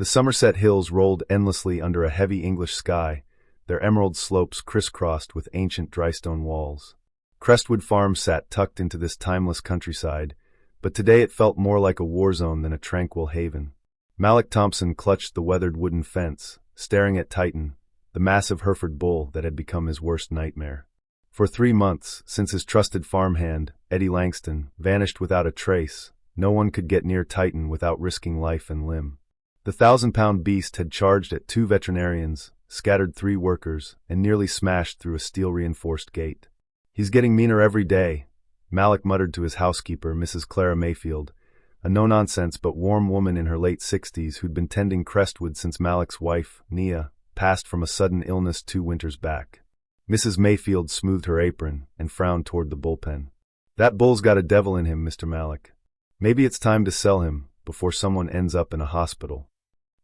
The Somerset hills rolled endlessly under a heavy English sky, their emerald slopes crisscrossed with ancient drystone walls. Crestwood Farm sat tucked into this timeless countryside, but today it felt more like a war zone than a tranquil haven. Malak Thompson clutched the weathered wooden fence, staring at Titan, the massive Hereford bull that had become his worst nightmare. For 3 months, since his trusted farmhand, Eddie Langston, vanished without a trace, no one could get near Titan without risking life and limb. The 1,000-pound beast had charged at 2 veterinarians, scattered 3 workers, and nearly smashed through a steel-reinforced gate. "He's getting meaner every day," Malak muttered to his housekeeper, Mrs. Clara Mayfield, a no-nonsense but warm woman in her late 60s who'd been tending Crestwood since Malak's wife, Nia, passed from a sudden illness 2 winters back. Mrs. Mayfield smoothed her apron and frowned toward the bullpen. "That bull's got a devil in him, Mr. Malak. Maybe it's time to sell him before someone ends up in a hospital."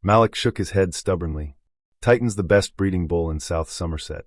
Malak shook his head stubbornly. "Titan's the best breeding bull in South Somerset.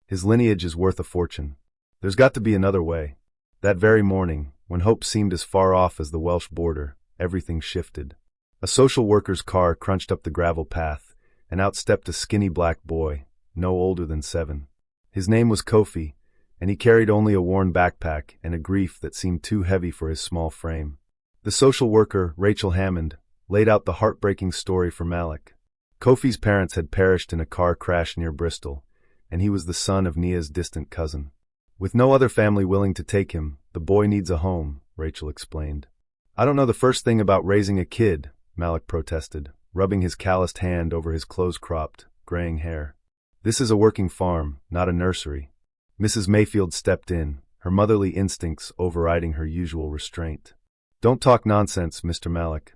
His lineage is worth a fortune. There's got to be another way." That very morning, when hope seemed as far off as the Welsh border, everything shifted. A social worker's car crunched up the gravel path, and out stepped a skinny black boy, no older than 7. His name was Kofi, and he carried only a worn backpack and a grief that seemed too heavy for his small frame. The social worker, Rachel Hammond, laid out the heartbreaking story for Malak. Kofi's parents had perished in a car crash near Bristol, and he was the son of Nia's distant cousin. "With no other family willing to take him, the boy needs a home," Rachel explained. "I don't know the first thing about raising a kid," Malak protested, rubbing his calloused hand over his close-cropped, graying hair. "This is a working farm, not a nursery." Mrs. Mayfield stepped in, her motherly instincts overriding her usual restraint. "Don't talk nonsense, Mr. Malak.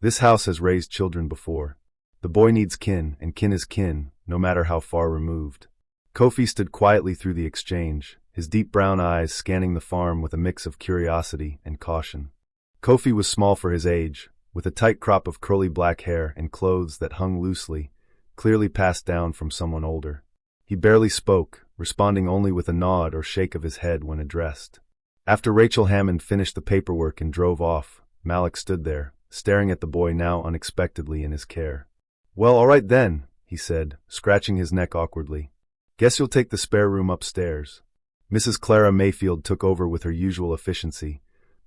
This house has raised children before. The boy needs kin, and kin is kin, no matter how far removed." Kofi stood quietly through the exchange, his deep brown eyes scanning the farm with a mix of curiosity and caution. Kofi was small for his age, with a tight crop of curly black hair and clothes that hung loosely, clearly passed down from someone older. He barely spoke, responding only with a nod or shake of his head when addressed. After Rachel Hammond finished the paperwork and drove off, Malak stood there, staring at the boy now unexpectedly in his care. "Well, all right then," he said, scratching his neck awkwardly. "Guess you'll take the spare room upstairs." Mrs. Clara Mayfield took over with her usual efficiency,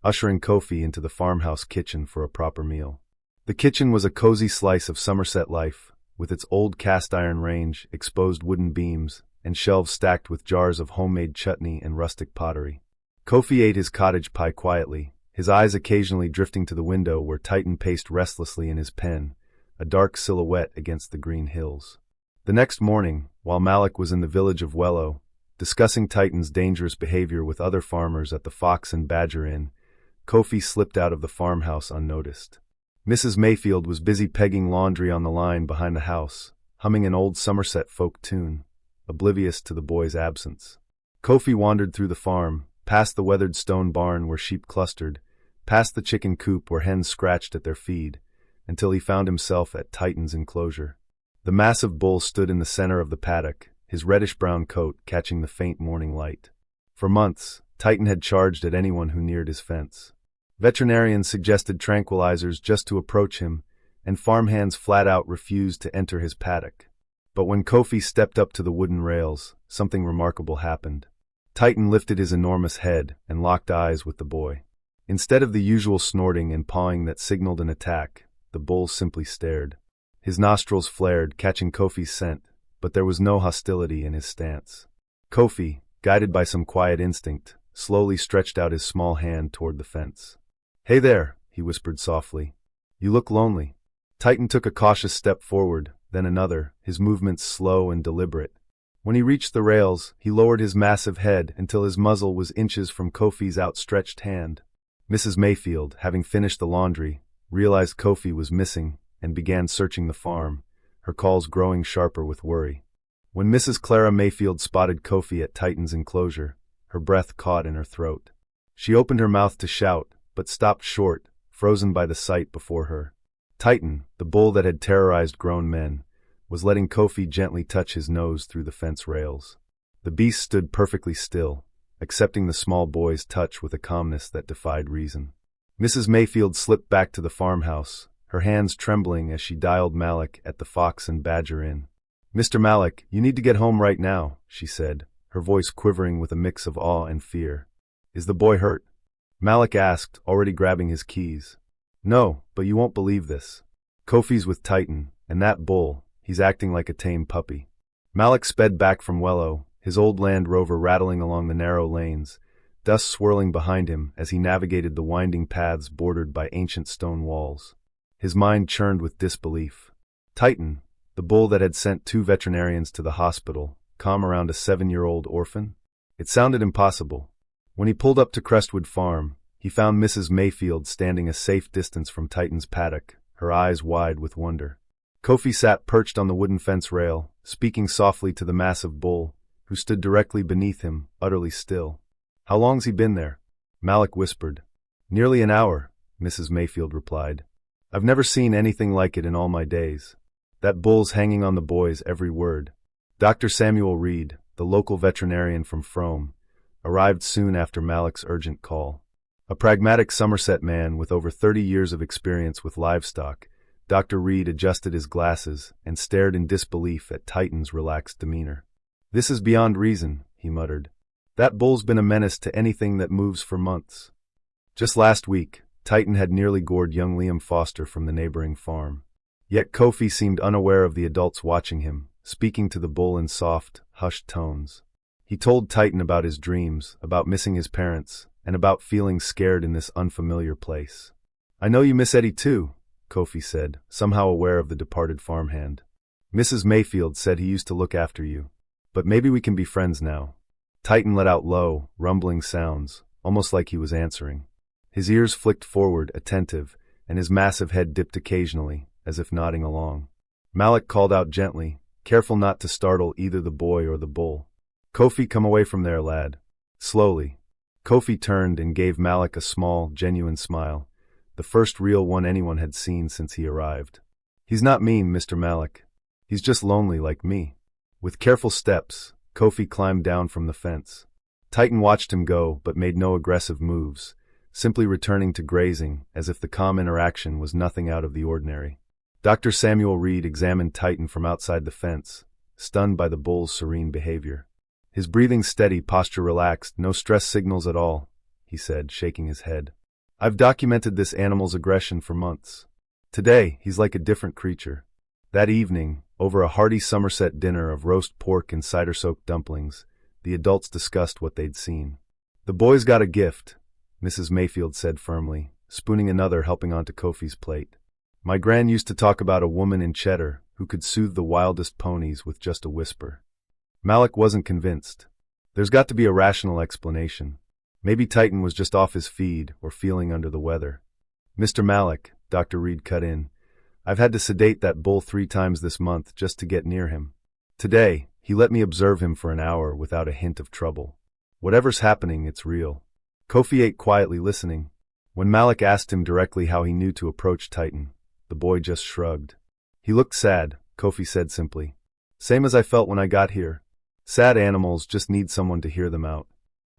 ushering Kofi into the farmhouse kitchen for a proper meal. The kitchen was a cozy slice of Somerset life, with its old cast-iron range, exposed wooden beams, and shelves stacked with jars of homemade chutney and rustic pottery. Kofi ate his cottage pie quietly, his eyes occasionally drifting to the window where Titan paced restlessly in his pen, a dark silhouette against the green hills. The next morning, while Malak was in the village of Wellow, discussing Titan's dangerous behavior with other farmers at the Fox and Badger Inn, Kofi slipped out of the farmhouse unnoticed. Mrs. Mayfield was busy pegging laundry on the line behind the house, humming an old Somerset folk tune, oblivious to the boy's absence. Kofi wandered through the farm, past the weathered stone barn where sheep clustered, past the chicken coop where hens scratched at their feed, until he found himself at Titan's enclosure. The massive bull stood in the center of the paddock, his reddish-brown coat catching the faint morning light. For months, Titan had charged at anyone who neared his fence. Veterinarians suggested tranquilizers just to approach him, and farmhands flat-out refused to enter his paddock. But when Kofi stepped up to the wooden rails, something remarkable happened. Titan lifted his enormous head and locked eyes with the boy. Instead of the usual snorting and pawing that signaled an attack, the bull simply stared. His nostrils flared, catching Kofi's scent, but there was no hostility in his stance. Kofi, guided by some quiet instinct, slowly stretched out his small hand toward the fence. "Hey there," he whispered softly. "You look lonely." Titan took a cautious step forward, then another, his movements slow and deliberate. When he reached the rails, he lowered his massive head until his muzzle was inches from Kofi's outstretched hand. Mrs. Mayfield, having finished the laundry, realized Kofi was missing and began searching the farm, her calls growing sharper with worry. When Mrs. Clara Mayfield spotted Kofi at Titan's enclosure, her breath caught in her throat. She opened her mouth to shout, but stopped short, frozen by the sight before her. Titan, the bull that had terrorized grown men, was letting Kofi gently touch his nose through the fence rails. The beast stood perfectly still, accepting the small boy's touch with a calmness that defied reason. Mrs. Mayfield slipped back to the farmhouse, her hands trembling as she dialed Malik at the Fox and Badger Inn. "Mr. Malik, you need to get home right now," she said, her voice quivering with a mix of awe and fear. "Is the boy hurt?" Malik asked, already grabbing his keys. "No, but you won't believe this. Kofi's with Titan, and that bull, he's acting like a tame puppy." Malik sped back from Wello, his old Land Rover rattling along the narrow lanes, dust swirling behind him as he navigated the winding paths bordered by ancient stone walls. His mind churned with disbelief. Titan, the bull that had sent 2 veterinarians to the hospital, calm around a 7-year-old orphan? It sounded impossible. When he pulled up to Crestwood Farm, he found Mrs. Mayfield standing a safe distance from Titan's paddock, her eyes wide with wonder. Kofi sat perched on the wooden fence rail, speaking softly to the massive bull, who stood directly beneath him, utterly still. "How long's he been there?" Malik whispered. "Nearly an hour," Mrs. Mayfield replied. "I've never seen anything like it in all my days. That bull's hanging on the boy's every word." Dr. Samuel Reed, the local veterinarian from Frome, arrived soon after Malik's urgent call. A pragmatic Somerset man with over 30 years of experience with livestock, Dr. Reed adjusted his glasses and stared in disbelief at Titan's relaxed demeanor. "This is beyond reason," he muttered. "That bull's been a menace to anything that moves for months. Just last week, Titan had nearly gored young Liam Foster from the neighboring farm. Yet Kofi seemed unaware of the adults watching him, speaking to the bull in soft, hushed tones. He told Titan about his dreams, about missing his parents, and about feeling scared in this unfamiliar place. "I know you miss Eddie too," Kofi said, somehow aware of the departed farmhand. "Mrs. Mayfield said he used to look after you. But maybe we can be friends now." Titan let out low, rumbling sounds, almost like he was answering. His ears flicked forward, attentive, and his massive head dipped occasionally, as if nodding along. Malik called out gently, careful not to startle either the boy or the bull. "Kofi, come away from there, lad." Slowly, Kofi turned and gave Malik a small, genuine smile, the first real one anyone had seen since he arrived. "He's not mean, Mr. Malik. He's just lonely like me." With careful steps, Kofi climbed down from the fence. Titan watched him go but made no aggressive moves, simply returning to grazing as if the calm interaction was nothing out of the ordinary. Dr. Samuel Reed examined Titan from outside the fence, stunned by the bull's serene behavior. "His breathing steady, posture relaxed, no stress signals at all," he said, shaking his head. "I've documented this animal's aggression for months. Today, he's like a different creature." That evening, over a hearty Somerset dinner of roast pork and cider-soaked dumplings, the adults discussed what they'd seen. "The boy's got a gift," Mrs. Mayfield said firmly, spooning another helping onto Kofi's plate. "My gran used to talk about a woman in Cheddar who could soothe the wildest ponies with just a whisper." Malik wasn't convinced. There's got to be a rational explanation. Maybe Titan was just off his feed or feeling under the weather. "Mr. Malik," Dr. Reed cut in, "I've had to sedate that bull 3 times this month just to get near him. Today, he let me observe him for an hour without a hint of trouble. Whatever's happening, it's real." Kofi ate quietly, listening. When Malik asked him directly how he knew to approach Titan, the boy just shrugged. "He looked sad," Kofi said simply. "Same as I felt when I got here. Sad animals just need someone to hear them out."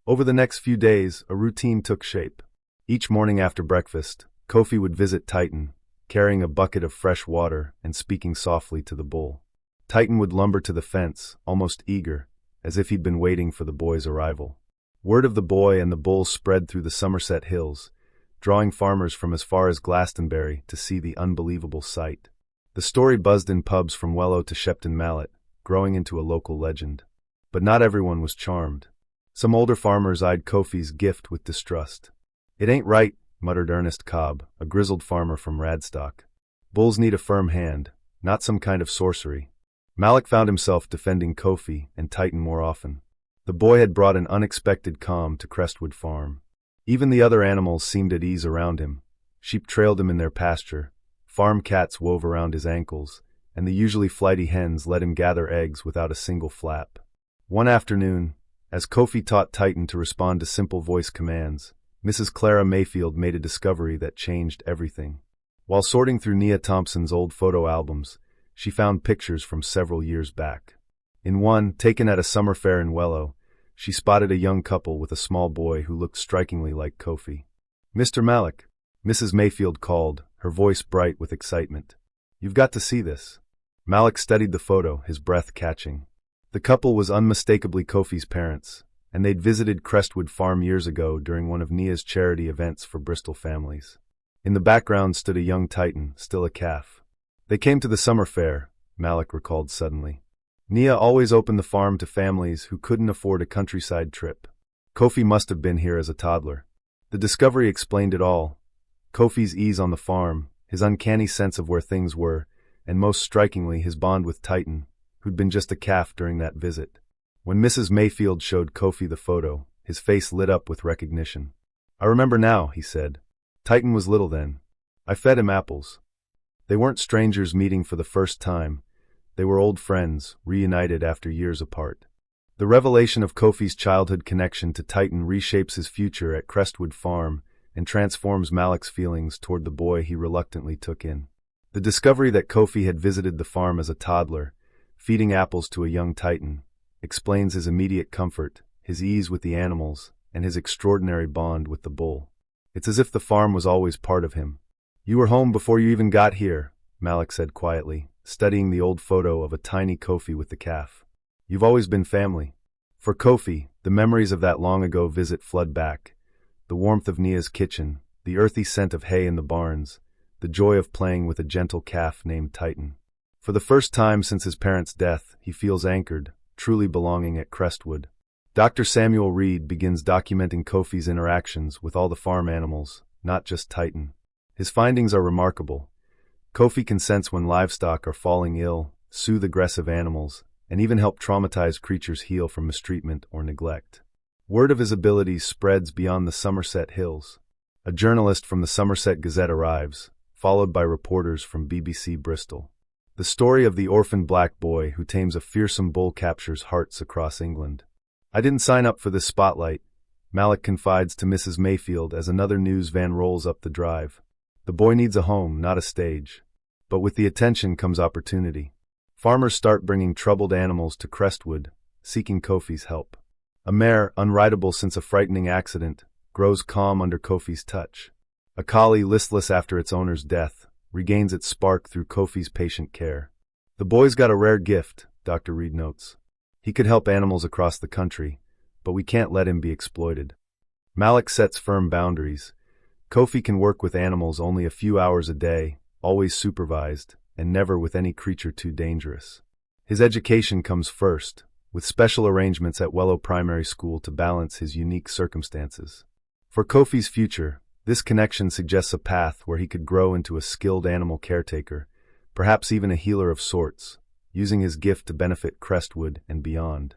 Over the next few days, a routine took shape. Each morning after breakfast, Kofi would visit Titan, carrying a bucket of fresh water and speaking softly to the bull. Titan would lumber to the fence, almost eager, as if he'd been waiting for the boy's arrival. Word of the boy and the bull spread through the Somerset hills, drawing farmers from as far as Glastonbury to see the unbelievable sight. The story buzzed in pubs from Wello to Shepton Mallet, growing into a local legend. But not everyone was charmed. Some older farmers eyed Kofi's gift with distrust. "It ain't right," muttered Ernest Cobb, a grizzled farmer from Radstock. "Bulls need a firm hand, not some kind of sorcery." Malik found himself defending Kofi and Titan more often. The boy had brought an unexpected calm to Crestwood Farm. Even the other animals seemed at ease around him. Sheep trailed him in their pasture, farm cats wove around his ankles, and the usually flighty hens let him gather eggs without a single flap. One afternoon, as Kofi taught Titan to respond to simple voice commands, Mrs. Clara Mayfield made a discovery that changed everything. While sorting through Nia Thompson's old photo albums, she found pictures from several years back. In one, taken at a summer fair in Wello, she spotted a young couple with a small boy who looked strikingly like Kofi. "Mr. Malik," Mrs. Mayfield called, her voice bright with excitement. "You've got to see this." Malik studied the photo, his breath catching. The couple was unmistakably Kofi's parents, and they'd visited Crestwood Farm years ago during one of Nia's charity events for Bristol families. In the background stood a young Titan, still a calf. They came to the summer fair, Malik recalled suddenly. Nia always opened the farm to families who couldn't afford a countryside trip. Kofi must have been here as a toddler. The discovery explained it all. Kofi's ease on the farm, his uncanny sense of where things were, and most strikingly his bond with Titan, who'd been just a calf during that visit. When Mrs. Mayfield showed Kofi the photo, his face lit up with recognition. "I remember now," he said. "Titan was little then. I fed him apples." They weren't strangers meeting for the first time. They were old friends, reunited after years apart. The revelation of Kofi's childhood connection to Titan reshapes his future at Crestwood Farm and transforms Malik's feelings toward the boy he reluctantly took in. The discovery that Kofi had visited the farm as a toddler, feeding apples to a young Titan, explains his immediate comfort, his ease with the animals, and his extraordinary bond with the bull. It's as if the farm was always part of him. "You were home before you even got here," Malik said quietly, studying the old photo of a tiny Kofi with the calf. "You've always been family." For Kofi, the memories of that long-ago visit flood back. The warmth of Nia's kitchen, the earthy scent of hay in the barns, the joy of playing with a gentle calf named Titan. For the first time since his parents' death, he feels anchored, truly belonging at Crestwood. Dr. Samuel Reed begins documenting Kofi's interactions with all the farm animals, not just Titan. His findings are remarkable. Kofi can sense when livestock are falling ill, soothe aggressive animals, and even help traumatized creatures heal from mistreatment or neglect. Word of his abilities spreads beyond the Somerset Hills. A journalist from the Somerset Gazette arrives, followed by reporters from BBC Bristol. The story of the orphaned black boy who tames a fearsome bull captures hearts across England. "I didn't sign up for this spotlight," Malik confides to Mrs. Mayfield as another news van rolls up the drive. The boy needs a home, not a stage. But with the attention comes opportunity. Farmers start bringing troubled animals to Crestwood, seeking Kofi's help. A mare, unrideable since a frightening accident, grows calm under Kofi's touch. A collie, listless after its owner's death, regains its spark through Kofi's patient care. "The boy's got a rare gift," Dr. Reed notes. "He could help animals across the country, but we can't let him be exploited." Malik sets firm boundaries. Kofi can work with animals only a few hours a day, always supervised, and never with any creature too dangerous. His education comes first, with special arrangements at Wellow Primary School to balance his unique circumstances. For Kofi's future, this connection suggests a path where he could grow into a skilled animal caretaker, perhaps even a healer of sorts, using his gift to benefit Crestwood and beyond.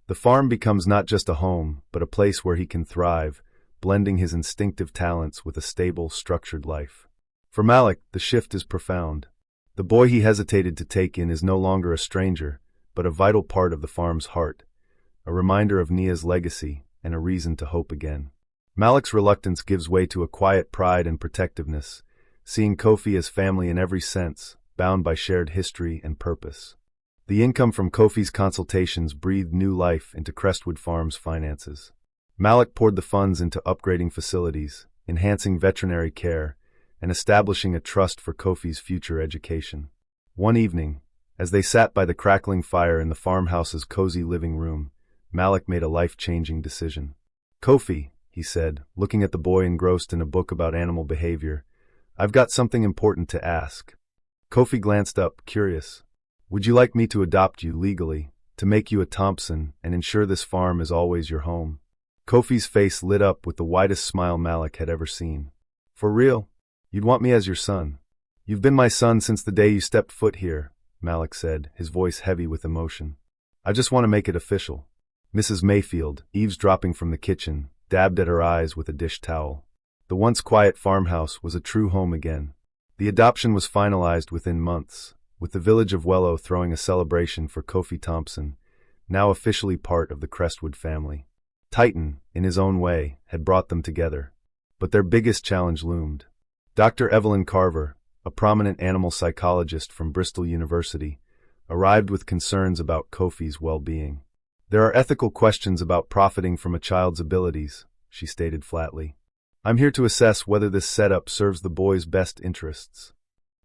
The farm becomes not just a home, but a place where he can thrive, blending his instinctive talents with a stable, structured life. For Malik, the shift is profound. The boy he hesitated to take in is no longer a stranger, but a vital part of the farm's heart, a reminder of Nia's legacy and a reason to hope again. Malik's reluctance gives way to a quiet pride and protectiveness, seeing Kofi as family in every sense, bound by shared history and purpose. The income from Kofi's consultations breathed new life into Crestwood Farm's finances. Malik poured the funds into upgrading facilities, enhancing veterinary care, and establishing a trust for Kofi's future education. One evening, as they sat by the crackling fire in the farmhouse's cozy living room, Malik made a life-changing decision. "Kofi," he said, looking at the boy engrossed in a book about animal behavior, "I've got something important to ask." Kofi glanced up, curious. "Would you like me to adopt you legally, to make you a Thompson, and ensure this farm is always your home?" Kofi's face lit up with the widest smile Malik had ever seen. "For real? You'd want me as your son?" "You've been my son since the day you stepped foot here," Malik said, his voice heavy with emotion. "I just want to make it official." Mrs. Mayfield, eavesdropping from the kitchen, dabbed at her eyes with a dish towel. The once quiet farmhouse was a true home again. The adoption was finalized within months, with the village of Wellow throwing a celebration for Kofi Thompson, now officially part of the Crestwood family. Titan, in his own way, had brought them together. But their biggest challenge loomed. Dr. Evelyn Carver, a prominent animal psychologist from Bristol University, arrived with concerns about Kofi's well-being. "There are ethical questions about profiting from a child's abilities," she stated flatly. I'm here to assess whether this setup serves the boy's best interests.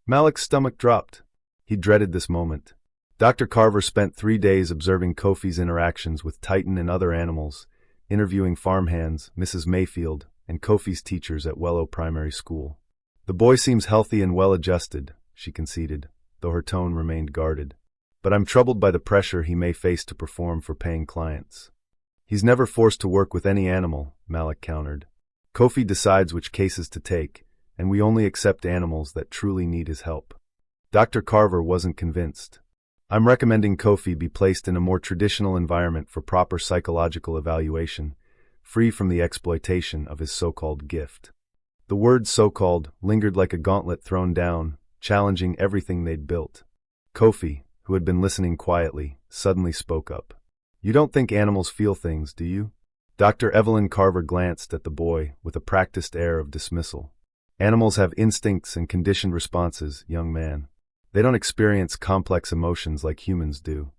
Malik's stomach dropped. He dreaded this moment. Dr. Carver spent 3 days observing Kofi's interactions with Titan and other animals, interviewing farmhands, Mrs. Mayfield, and Kofi's teachers at Wellow Primary School. The boy seems healthy and well-adjusted, she conceded, though her tone remained guarded. But I'm troubled by the pressure he may face to perform for paying clients. He's never forced to work with any animal, Malik countered. Kofi decides which cases to take, and we only accept animals that truly need his help. Dr. Carver wasn't convinced. I'm recommending Kofi be placed in a more traditional environment for proper psychological evaluation, free from the exploitation of his so-called gift. The word so-called lingered like a gauntlet thrown down, challenging everything they'd built. Kofi, who had been listening quietly, suddenly spoke up. You don't think animals feel things, do you? Dr. Evelyn Carver glanced at the boy with a practiced air of dismissal. Animals have instincts and conditioned responses, young man. They don't experience complex emotions like humans do.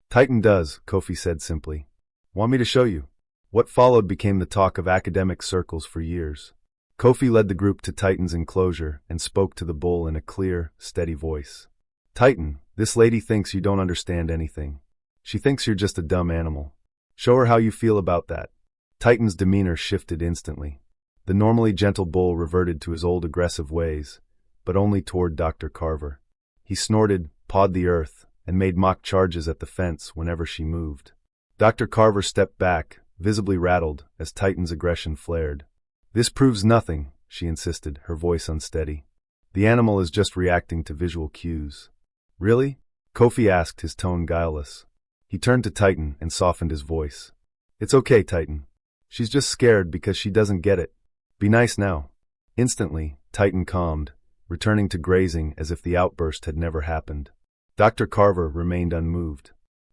Titan does, Kofi said simply. Want me to show you? What followed became the talk of academic circles for years. Kofi led the group to Titan's enclosure and spoke to the bull in a clear, steady voice. Titan, this lady thinks you don't understand anything. She thinks you're just a dumb animal. Show her how you feel about that. Titan's demeanor shifted instantly. The normally gentle bull reverted to his old aggressive ways, but only toward Dr. Carver. He snorted, pawed the earth, and made mock charges at the fence whenever she moved. Dr. Carver stepped back, visibly rattled, as Titan's aggression flared. This proves nothing, she insisted, her voice unsteady. The animal is just reacting to visual cues. Really? Kofi asked, his tone guileless. He turned to Titan and softened his voice. It's okay, Titan. She's just scared because she doesn't get it. Be nice now. Instantly, Titan calmed, returning to grazing as if the outburst had never happened. Dr. Carver remained unmoved.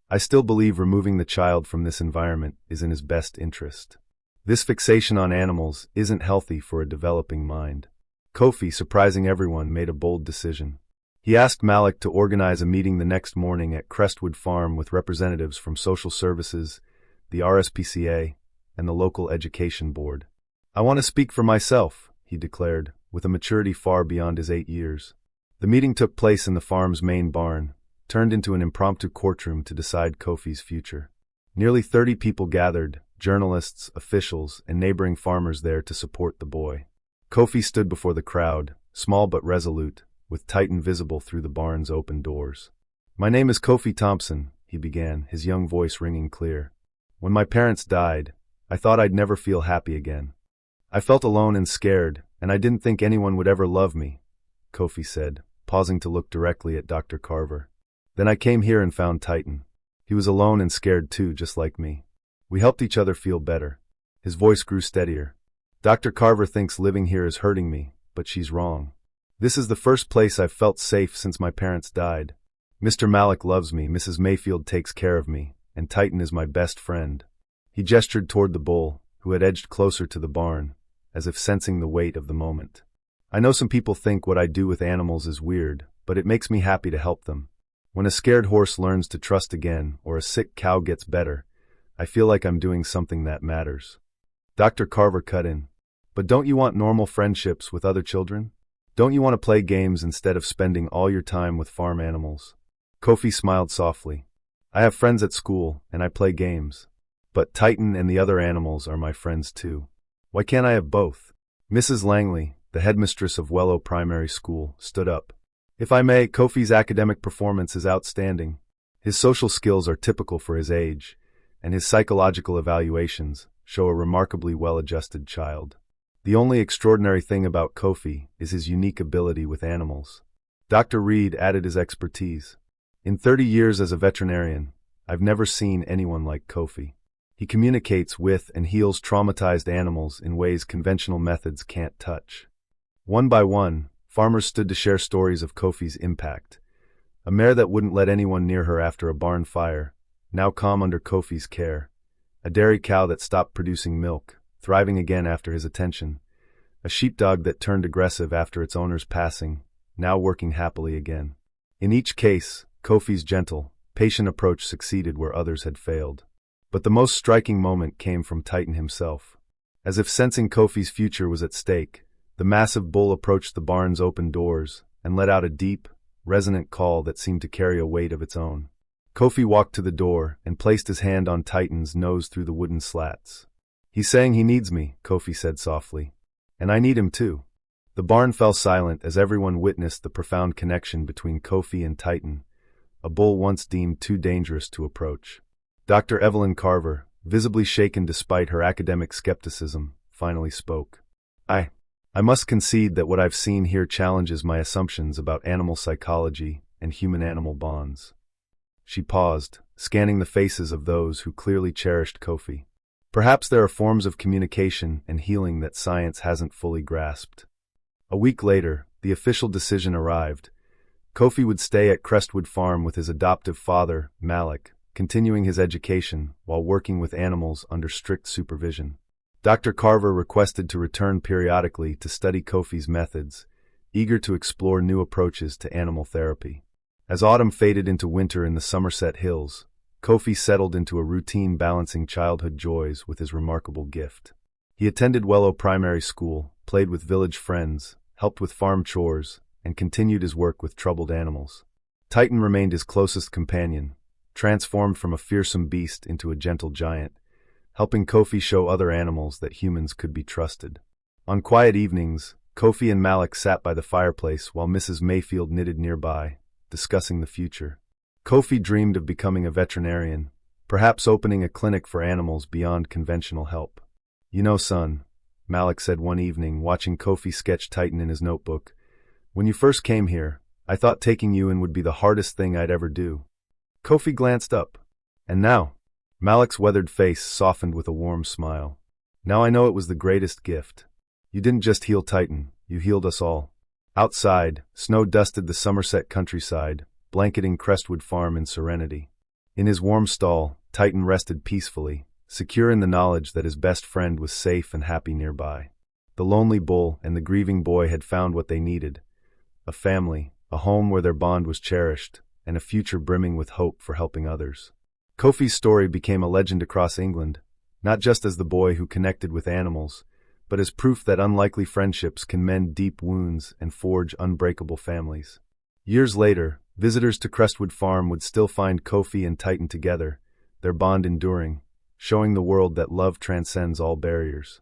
I still believe removing the child from this environment is in his best interest. This fixation on animals isn't healthy for a developing mind. Kofi, surprising everyone, made a bold decision. He asked Malik to organize a meeting the next morning at Crestwood Farm with representatives from social services, the RSPCA, and the local education board. I want to speak for myself, he declared, with a maturity far beyond his 8 years. The meeting took place in the farm's main barn, turned into an impromptu courtroom to decide Kofi's future. Nearly 30 people gathered, journalists, officials, and neighboring farmers there to support the boy. Kofi stood before the crowd, small but resolute, with Titan visible through the barn's open doors. My name is Kofi Thompson, he began, his young voice ringing clear. When my parents died, I thought I'd never feel happy again. I felt alone and scared, and I didn't think anyone would ever love me, Kofi said, pausing to look directly at Dr. Carver. Then I came here and found Titan. He was alone and scared too, just like me. We helped each other feel better. His voice grew steadier. Dr. Carver thinks living here is hurting me, but she's wrong. This is the first place I've felt safe since my parents died. Mr. Malik loves me, Mrs. Mayfield takes care of me, and Titan is my best friend. He gestured toward the bull, who had edged closer to the barn, as if sensing the weight of the moment. I know some people think what I do with animals is weird, but it makes me happy to help them. When a scared horse learns to trust again, or a sick cow gets better, I feel like I'm doing something that matters. Dr. Carver cut in. But don't you want normal friendships with other children? Don't you want to play games instead of spending all your time with farm animals? Kofi smiled softly. I have friends at school, and I play games. But Titan and the other animals are my friends too. Why can't I have both? Mrs. Langley, the headmistress of Wellow Primary School, stood up. If I may, Kofi's academic performance is outstanding. His social skills are typical for his age, and his psychological evaluations show a remarkably well-adjusted child. The only extraordinary thing about Kofi is his unique ability with animals. Dr. Reed added his expertise. In 30 years as a veterinarian, I've never seen anyone like Kofi. He communicates with and heals traumatized animals in ways conventional methods can't touch. One by one, farmers stood to share stories of Kofi's impact. A mare that wouldn't let anyone near her after a barn fire, now calm under Kofi's care. A dairy cow that stopped producing milk, thriving again after his attention. A sheepdog that turned aggressive after its owner's passing, now working happily again. In each case, Kofi's gentle, patient approach succeeded where others had failed. But the most striking moment came from Titan himself. As if sensing Kofi's future was at stake, the massive bull approached the barn's open doors and let out a deep, resonant call that seemed to carry a weight of its own. Kofi walked to the door and placed his hand on Titan's nose through the wooden slats. "He's saying he needs me," Kofi said softly. "And I need him too." The barn fell silent as everyone witnessed the profound connection between Kofi and Titan, a bull once deemed too dangerous to approach. Dr. Evelyn Carver, visibly shaken despite her academic skepticism, finally spoke. I must concede that what I've seen here challenges my assumptions about animal psychology and human-animal bonds. She paused, scanning the faces of those who clearly cherished Kofi. Perhaps there are forms of communication and healing that science hasn't fully grasped. A week later, the official decision arrived. Kofi would stay at Crestwood Farm with his adoptive father, Malik, continuing his education while working with animals under strict supervision. Dr. Carver requested to return periodically to study Kofi's methods, eager to explore new approaches to animal therapy. As autumn faded into winter in the Somerset Hills, Kofi settled into a routine balancing childhood joys with his remarkable gift. He attended Wellow Primary School, played with village friends, helped with farm chores, and continued his work with troubled animals. Titan remained his closest companion, transformed from a fearsome beast into a gentle giant, helping Kofi show other animals that humans could be trusted. On quiet evenings, Kofi and Malik sat by the fireplace while Mrs. Mayfield knitted nearby, discussing the future. Kofi dreamed of becoming a veterinarian, perhaps opening a clinic for animals beyond conventional help. "You know, son," Malik said one evening, watching Kofi sketch Titan in his notebook, "when you first came here, I thought taking you in would be the hardest thing I'd ever do." Kofi glanced up. "And now?" Malik's weathered face softened with a warm smile. "Now I know it was the greatest gift. You didn't just heal Titan, you healed us all." Outside, snow dusted the Somerset countryside, blanketing Crestwood Farm in serenity. In his warm stall, Titan rested peacefully, secure in the knowledge that his best friend was safe and happy nearby. The lonely bull and the grieving boy had found what they needed: a family, a home where their bond was cherished, and a future brimming with hope for helping others. Kofi's story became a legend across England, not just as the boy who connected with animals, but as proof that unlikely friendships can mend deep wounds and forge unbreakable families. Years later, visitors to Crestwood Farm would still find Kofi and Titan together, their bond enduring, showing the world that love transcends all barriers.